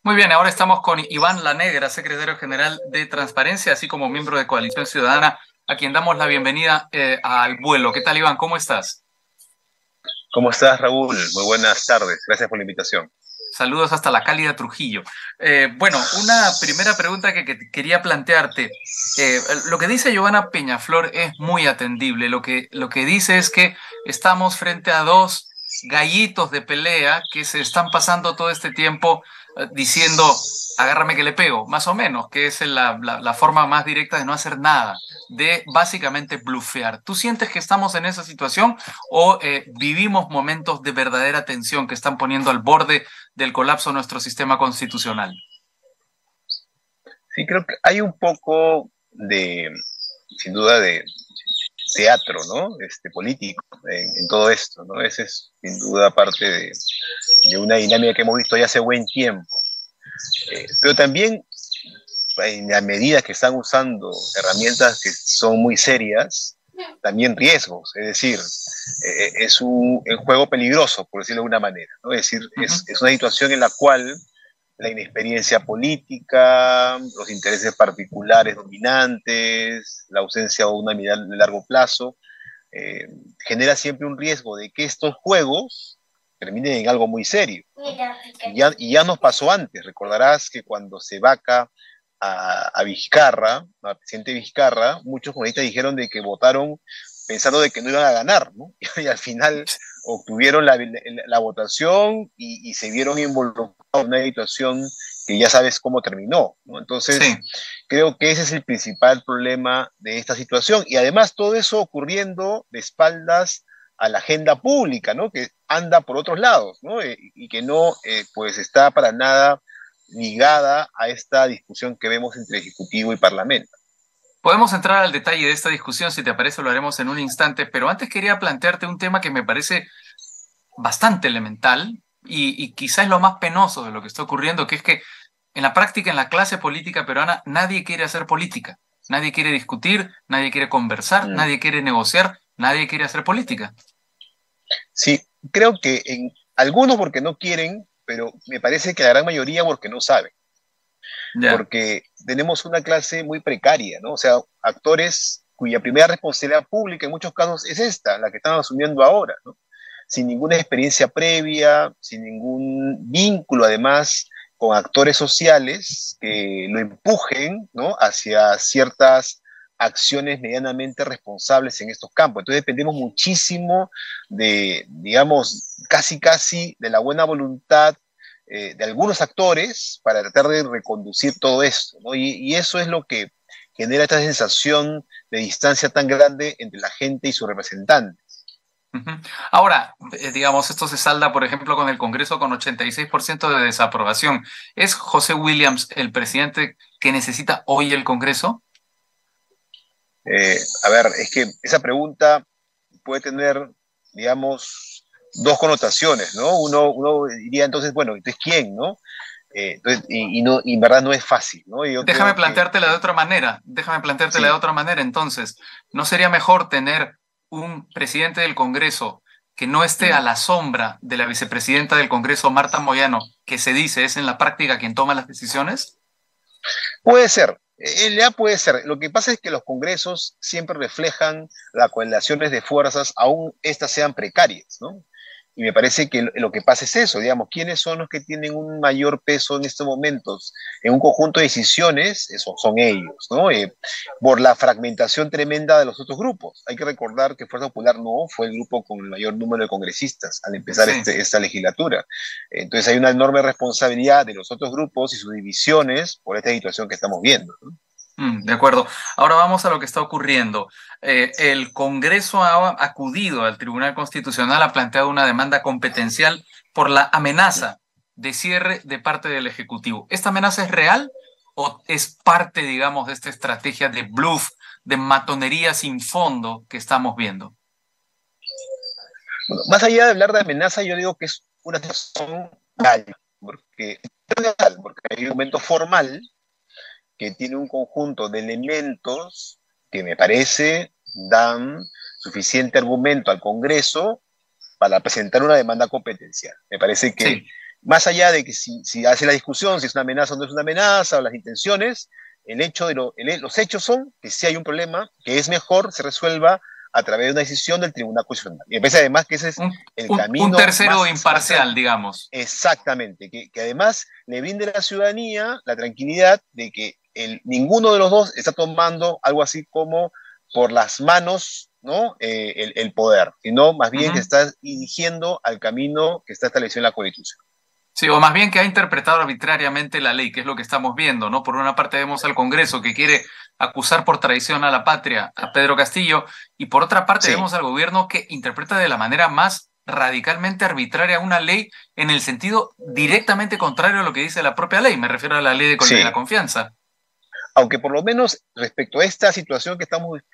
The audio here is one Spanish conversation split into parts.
Muy bien, ahora estamos con Iván La Negra, secretario general de Transparencia, así como miembro de Coalición Ciudadana, a quien damos la bienvenida al vuelo. ¿Qué tal, Iván? ¿Cómo estás? ¿Cómo estás, Raúl? Muy buenas tardes. Gracias por la invitación. Saludos hasta la cálida Trujillo. Bueno, una primera pregunta que quería plantearte. Lo que dice Giovanna Peñaflor es muy atendible. Lo que dice es que estamos frente a dos gallitos de pelea que se están pasando todo este tiempo diciendo, agárrame que le pego, más o menos, que es la forma más directa de no hacer nada, de básicamente blufear. ¿Tú sientes que estamos en esa situación o vivimos momentos de verdadera tensión que están poniendo al borde del colapso de nuestro sistema constitucional? Sí, creo que hay un poco sin duda, de teatro, ¿no? Político en todo esto, ¿no? Ese es sin duda parte de una dinámica que hemos visto ya hace buen tiempo. Pero también, en la medida que están usando herramientas que son muy serias, también riesgos. Es decir, es un juego peligroso, por decirlo de alguna manera, ¿no? Es decir, Ujú. es una situación en la cual la inexperiencia política, los intereses particulares dominantes, la ausencia de una mirada de largo plazo, eh, genera siempre un riesgo de que estos juegos terminen en algo muy serio, ¿no? Y ya nos pasó antes, recordarás que cuando se vaca a Vizcarra, al presidente Vizcarra, muchos congresistas dijeron de que votaron pensando de que no iban a ganar, ¿no? Y al final obtuvieron la votación y se vieron involucrados en una situación que ya sabes cómo terminó, ¿no? Entonces, Sí. creo que ese es el principal problema de esta situación. Y además todo eso ocurriendo de espaldas a la agenda pública, ¿no? Que anda por otros lados, ¿no? Y que no, pues, está para nada ligada a esta discusión que vemos entre Ejecutivo y Parlamento. Podemos entrar al detalle de esta discusión, si te parece, lo haremos en un instante, pero antes quería plantearte un tema que me parece bastante elemental y quizás lo más penoso de lo que está ocurriendo, que es que en la práctica, en la clase política peruana, nadie quiere hacer política, nadie quiere discutir, nadie quiere conversar, Mm. nadie quiere negociar, nadie quiere hacer política. Sí, creo que en algunos porque no quieren, pero me parece que la gran mayoría porque no saben, Ya. porque tenemos una clase muy precaria, ¿no? O sea, actores cuya primera responsabilidad pública en muchos casos es esta, la que están asumiendo ahora, ¿no? Sin ninguna experiencia previa, sin ningún vínculo además con actores sociales que lo empujen, ¿no? Hacia ciertas acciones medianamente responsables en estos campos. Entonces dependemos muchísimo de, digamos, casi de la buena voluntad de algunos actores para tratar de reconducir todo esto, ¿no? Y eso es lo que genera esta sensación de distancia tan grande entre la gente y su representante. Ujú. Ahora, digamos, esto se salda, por ejemplo, con el Congreso con 86% de desaprobación. ¿Es José Williams el presidente que necesita hoy el Congreso? A ver, es que esa pregunta puede tener, digamos, dos connotaciones, ¿no? Uno diría entonces, bueno, entonces ¿quién, no? Entonces, no, y en verdad no es fácil, ¿no? Yo Déjame creo planteártela de otra manera. Déjame planteártela de sí. otra manera. Entonces, ¿no sería mejor tener un presidente del Congreso que no esté a Mm. la sombra de la vicepresidenta del Congreso, Marta Moyano, que se dice es en la práctica quien toma las decisiones? Puede ser, LA puede ser. Lo que pasa es que los congresos siempre reflejan las correlaciones de fuerzas, aún estas sean precarias, ¿no? Y me parece que lo que pasa es eso, digamos, ¿quiénes son los que tienen un mayor peso en estos momentos en un conjunto de decisiones? Eso son ellos, ¿no? Por la fragmentación tremenda de los otros grupos. Hay que recordar que Fuerza Popular no fue el grupo con el mayor número de congresistas al empezar Sí. esta legislatura. Entonces hay una enorme responsabilidad de los otros grupos y sus divisiones por esta situación que estamos viendo, ¿no? De acuerdo. Ahora vamos a lo que está ocurriendo. El Congreso ha acudido al Tribunal Constitucional, ha planteado una demanda competencial por la amenaza de cierre de parte del Ejecutivo. ¿Esta amenaza es real o es parte, digamos, de esta estrategia de bluff, de matonería sin fondo que estamos viendo? Bueno, más allá de hablar de amenaza, yo digo que es una situación real, porque hay un momento formal que tiene un conjunto de elementos que me parece dan suficiente argumento al Congreso para presentar una demanda competencial. Me parece que Sí. más allá de que si hace la discusión, si es una amenaza o no es una amenaza, o las intenciones, los hechos son que si hay un problema, que es mejor se resuelva a través de una decisión del Tribunal Constitucional. Y me parece además que ese es el Un camino tercero imparcial, digamos. exactamente, que además le brinde a la ciudadanía la tranquilidad de que ninguno de los dos está tomando algo así como por las manos, ¿no? El poder, sino más bien que está dirigiendo al camino que está establecido en la Constitución. Sí, o más bien que ha interpretado arbitrariamente la ley, que es lo que estamos viendo, ¿no? Por una parte vemos al Congreso que quiere acusar por traición a la patria a Pedro Castillo, y por otra parte Sí. vemos al gobierno que interpreta de la manera más radicalmente arbitraria una ley en el sentido directamente contrario a lo que dice la propia ley. Me refiero a la ley de la confianza. Aunque por lo menos respecto a esta situación que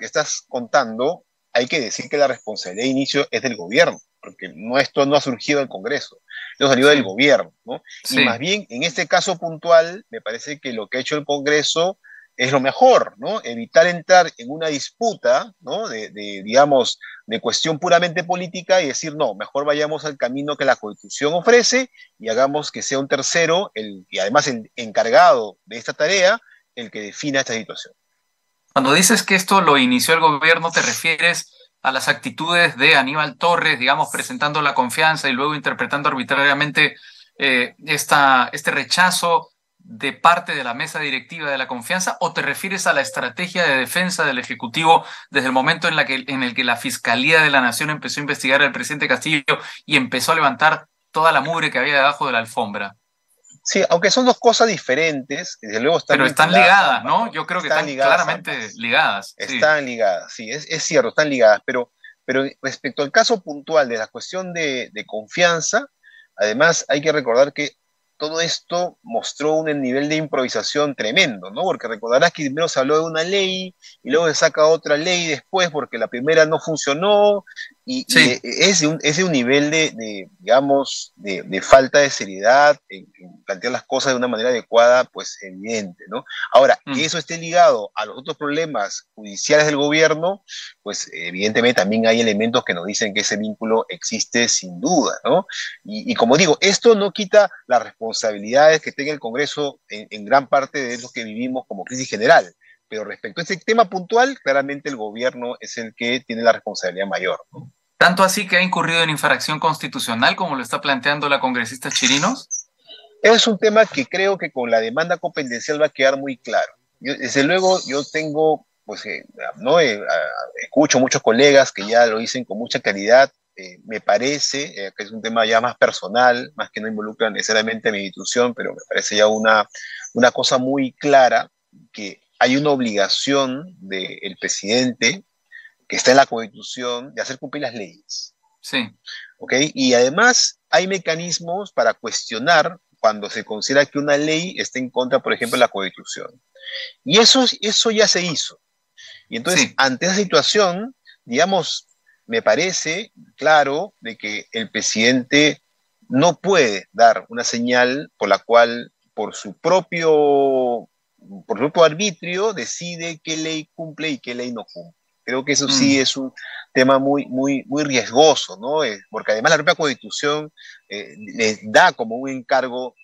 estás contando, hay que decir que la responsabilidad de inicio es del gobierno, porque esto no ha surgido del Congreso, esto ha salido del gobierno, ¿no? Sí. Y más bien, en este caso puntual, me parece que lo que ha hecho el Congreso es lo mejor, ¿no? Evitar entrar en una disputa, ¿no? Digamos, de cuestión puramente política y decir, no, mejor vayamos al camino que la Constitución ofrece y hagamos que sea un tercero, y además el encargado de esta tarea, el que defina esta situación. Cuando dices que esto lo inició el gobierno, ¿te refieres a las actitudes de Aníbal Torres, digamos, presentando la confianza y luego interpretando arbitrariamente este rechazo de parte de la mesa directiva de la confianza? ¿O te refieres a la estrategia de defensa del Ejecutivo desde el momento en el que la Fiscalía de la Nación empezó a investigar al presidente Castillo y empezó a levantar toda la mugre que había debajo de la alfombra? Sí, aunque son dos cosas diferentes, desde luego están Pero están ligadas, ¿no? Yo creo que están claramente ambas. ligadas. Están ligadas, sí, es cierto, están ligadas, pero respecto al caso puntual de la cuestión de confianza, además hay que recordar que todo esto mostró un nivel de improvisación tremendo, ¿no? Porque recordarás que primero se habló de una ley y luego se saca otra ley después porque la primera no funcionó y es de un nivel digamos, de falta de seriedad en plantear las cosas de una manera adecuada, pues evidente, ¿no? Ahora, que eso esté ligado a los otros problemas judiciales del gobierno, pues evidentemente también hay elementos que nos dicen que ese vínculo existe sin duda, ¿no? Y como digo, esto no quita las responsabilidades que tenga el Congreso en gran parte de lo que vivimos como crisis general, pero respecto a este tema puntual, claramente el gobierno es el que tiene la responsabilidad mayor, ¿no? ¿Tanto así que ha incurrido en infracción constitucional como lo está planteando la congresista Chirinos? Es un tema que creo que con la demanda competencial va a quedar muy claro. Desde luego, yo tengo, pues, ¿no? Escucho muchos colegas que ya lo dicen con mucha claridad. Me parece que es un tema ya más personal, más que no involucra necesariamente a mi institución, pero me parece ya una cosa muy clara que hay una obligación del presidente que está en la Constitución de hacer cumplir las leyes. Sí. ¿Ok? Y además hay mecanismos para cuestionar cuando se considera que una ley está en contra, por ejemplo, de la Constitución. Y eso ya se hizo. Y entonces, ante esa situación, digamos, me parece claro de que el presidente no puede dar una señal por la cual, por su propio arbitrio, decide qué ley cumple y qué ley no cumple. Creo que eso sí es un tema muy, muy, muy riesgoso, ¿no? Porque además la propia Constitución le da como un encargo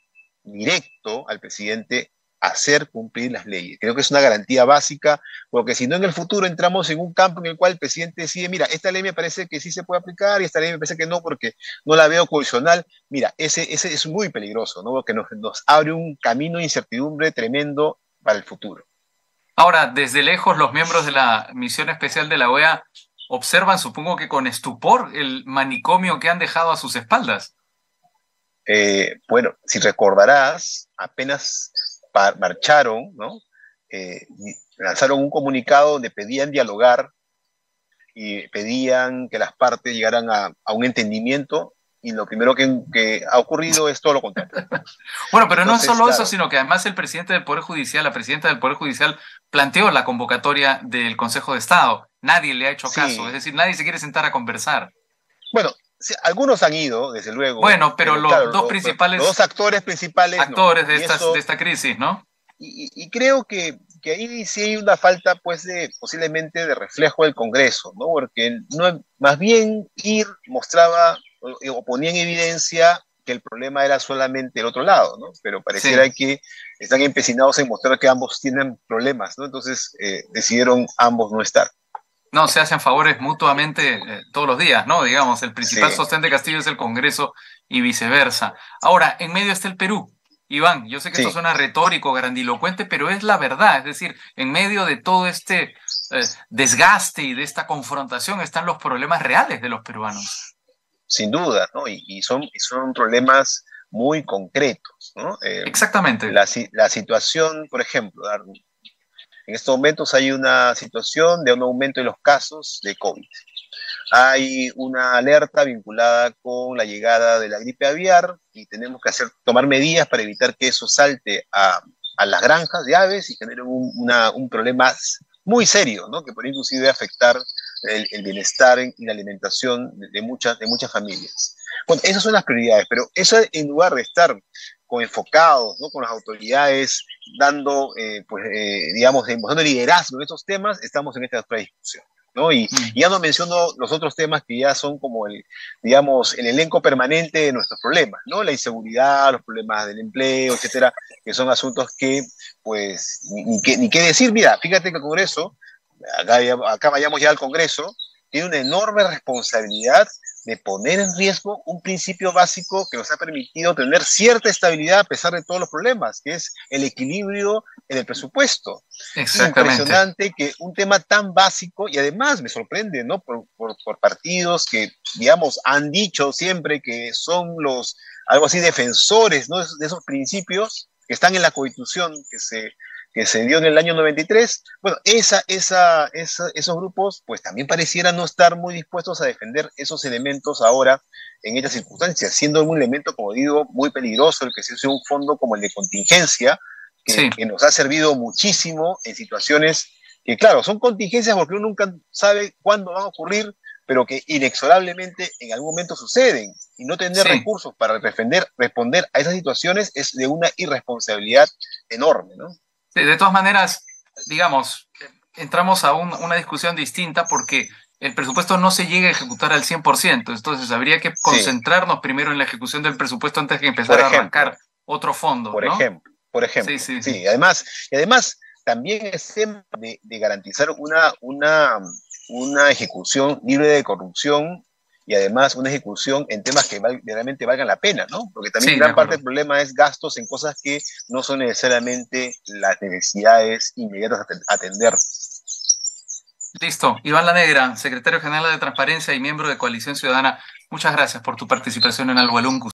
directo al presidente hacer cumplir las leyes. Creo que es una garantía básica, porque si no en el futuro entramos en un campo en el cual el presidente decide, mira, esta ley me parece que sí se puede aplicar y esta ley me parece que no porque no la veo condicional. Mira, ese es muy peligroso, ¿no? Porque nos abre un camino de incertidumbre tremendo para el futuro. Ahora, desde lejos, los miembros de la misión especial de la OEA observan, supongo que con estupor, el manicomio que han dejado a sus espaldas. Bueno, si recordarás, apenas marcharon, ¿no? Lanzaron un comunicado donde pedían dialogar y pedían que las partes llegaran a un entendimiento, y lo primero que ha ocurrido es todo lo contrario. Bueno, pero entonces, no es solo eso, sino que además el presidente del Poder Judicial, la presidenta del Poder Judicial, planteó la convocatoria del Consejo de Estado. Nadie le ha hecho caso, es decir, nadie se quiere sentar a conversar. Bueno, sí, algunos han ido, desde luego. Bueno, pero los dos principales... Los dos actores principales... Actores de esta crisis, ¿no? Y creo que ahí sí hay una falta, pues, posiblemente de reflejo del Congreso, ¿no? Porque más bien mostraba o ponía en evidencia que el problema era solamente el otro lado, ¿no? Pero Sí. pareciera que están empecinados en mostrar que ambos tienen problemas, ¿no? Entonces decidieron ambos no estar. No, se hacen favores mutuamente todos los días, ¿no? Digamos, el principal Sí, sostén de Castillo es el Congreso y viceversa. Ahora, en medio está el Perú. Iván, yo sé que esto sí, suena retórico, grandilocuente, pero es la verdad. Es decir, en medio de todo este desgaste y de esta confrontación están los problemas reales de los peruanos. sin duda, ¿no? Y son problemas muy concretos, ¿no? Exactamente. La situación, por ejemplo, en estos momentos hay una situación de un aumento de los casos de COVID. Hay una alerta vinculada con la llegada de la gripe aviar y tenemos que tomar medidas para evitar que eso salte a las granjas de aves y genere un problema muy serio, ¿no? Que puede inclusive afectar el bienestar y la alimentación de muchas familias. Bueno, esas son las prioridades, pero eso en lugar de estar con enfocados, ¿no? Con las autoridades dando, digamos, demostrando liderazgo en estos temas, estamos en esta otra discusión. ¿No? Y Mm. ya no menciono los otros temas que ya son como digamos, el elenco permanente de nuestros problemas, ¿no? La inseguridad, los problemas del empleo, etcétera, que son asuntos que, pues, ni qué decir. Mira, fíjate que el Congreso, acá vayamos ya al Congreso, tiene una enorme responsabilidad de poner en riesgo un principio básico que nos ha permitido tener cierta estabilidad a pesar de todos los problemas, que es el equilibrio en el presupuesto. Exactamente. Impresionante que un tema tan básico, y además me sorprende, ¿no? Por partidos que, digamos, han dicho siempre que son algo así, defensores, ¿no? De esos principios que están en la Constitución que se dio en el año 93. Bueno, esos grupos pues también parecieran no estar muy dispuestos a defender esos elementos ahora en estas circunstancias, siendo un elemento, como digo, muy peligroso el que se use un fondo como el de contingencia, que, Sí. que nos ha servido muchísimo en situaciones que, claro, son contingencias porque uno nunca sabe cuándo van a ocurrir, pero que inexorablemente en algún momento suceden. Y no tener Sí. recursos para responder a esas situaciones es de una irresponsabilidad enorme, ¿no? Sí, de todas maneras, digamos, entramos a una discusión distinta porque el presupuesto no se llega a ejecutar al 100%. Entonces habría que Sí, concentrarnos primero en la ejecución del presupuesto antes de empezar por a ejemplo, arrancar otro fondo, por ¿no? ejemplo, por Sí, ejemplo. sí, sí. Sí, y además también es tema de garantizar una ejecución libre de corrupción y además una ejecución en temas que realmente valgan la pena, ¿no? Porque también Sí, de gran parte acuerdo. del problema es gastos en cosas que no son necesariamente las necesidades inmediatas a atender. Listo. Iván La Negra, secretario general de Transparencia y miembro de Coalición Ciudadana, muchas gracias por tu participación en Algo Alum.